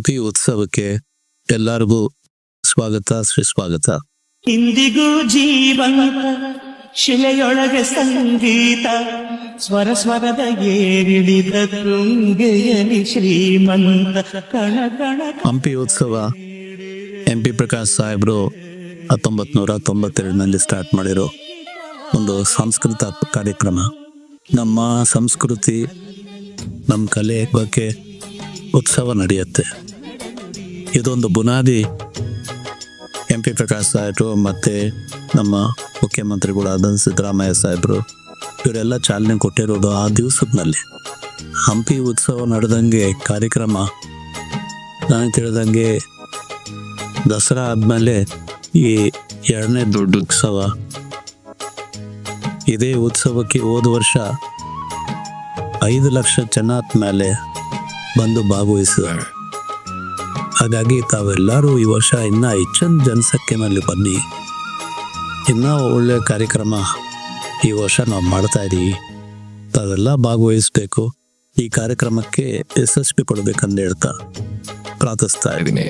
ಹಂಪಿ ಉತ್ಸವಕ್ಕೆ ಎಲ್ಲರಿಗೂ ಸ್ವಾಗತ, ಸುಸ್ವಾಗತ. ಇಂದಿಗೂ ಜೀವಂತ ಶಿಲೆಯೊಳಗೆ ಸಂಗೀತ, ಸ್ವರ ಸ್ವರದ ಏರಿಳಿದ ತುಂಗೆಯಲಿ ಶ್ರೀಮಂತ ಕಣ ಕಣ. ಹಂಪಿ ಉತ್ಸವ MP ಪ್ರಕಾಶ್ ಸಾಹೇಬರು 1992ರಲ್ಲಿ ಸ್ಟಾರ್ಟ್ ಮಾಡಿರೋ ಒಂದು ಸಾಂಸ್ಕೃತಿಕ ಕಾರ್ಯಕ್ರಮ. ನಮ್ಮ ಸಂಸ್ಕೃತಿ, ನಮ್ಮ ಕಲೆ ಬಗ್ಗೆ ಉತ್ಸವ ನಡೆಯುತ್ತೆ. ಇದೊಂದು ಬುನಾದಿ MP ಪ್ರಕಾಶ್ ಸಾಹೇಬರು ಮತ್ತು ನಮ್ಮ ಮುಖ್ಯಮಂತ್ರಿಗಳಾದ ಸಿದ್ದರಾಮಯ್ಯ ಸಾಹೇಬರು ಇವರೆಲ್ಲ ಚಾಲನೆ ಕೊಟ್ಟಿರೋದು ಆ ದಿವಸದಲ್ಲಿ. ಹಂಪಿ ಉತ್ಸವ ನಡೆದಂಗೆ ಕಾರ್ಯಕ್ರಮ ನಾನು ತಿಳಿದಂಗೆ ದಸರಾ ಆದಮೇಲೆ ಈ ಎರಡನೇ ದೊಡ್ಡ ಉತ್ಸವ. ಇದೇ ಉತ್ಸವಕ್ಕೆ ಹೋದ ವರ್ಷ 5 ಲಕ್ಷ ಜನ ಮೇಲೆ ಬಂದು ಭಾಗವಹಿಸಿದ್ದಾರೆ. ಹಾಗಾಗಿ ತಾವೆಲ್ಲರೂ ಈ ವರ್ಷ ಇನ್ನೂ ಹೆಚ್ಚಿನ ಜನಸಂಖ್ಯೆಯಲ್ಲಿ ಬನ್ನಿ, ಇನ್ನೂ ಒಳ್ಳೆಯ ಕಾರ್ಯಕ್ರಮ ಈ ವರ್ಷ ನಾವು ಮಾಡ್ತಾ ಇದ್ದೀವಿ. ತಾವೆಲ್ಲ ಭಾಗವಹಿಸಬೇಕು, ಈ ಕಾರ್ಯಕ್ರಮಕ್ಕೆ ಯಶಸ್ವಿ ಕೊಡಬೇಕಂತ ಹೇಳ್ತಾ ಪ್ರಾರ್ಥಿಸ್ತಾ ಇದ್ದೀನಿ.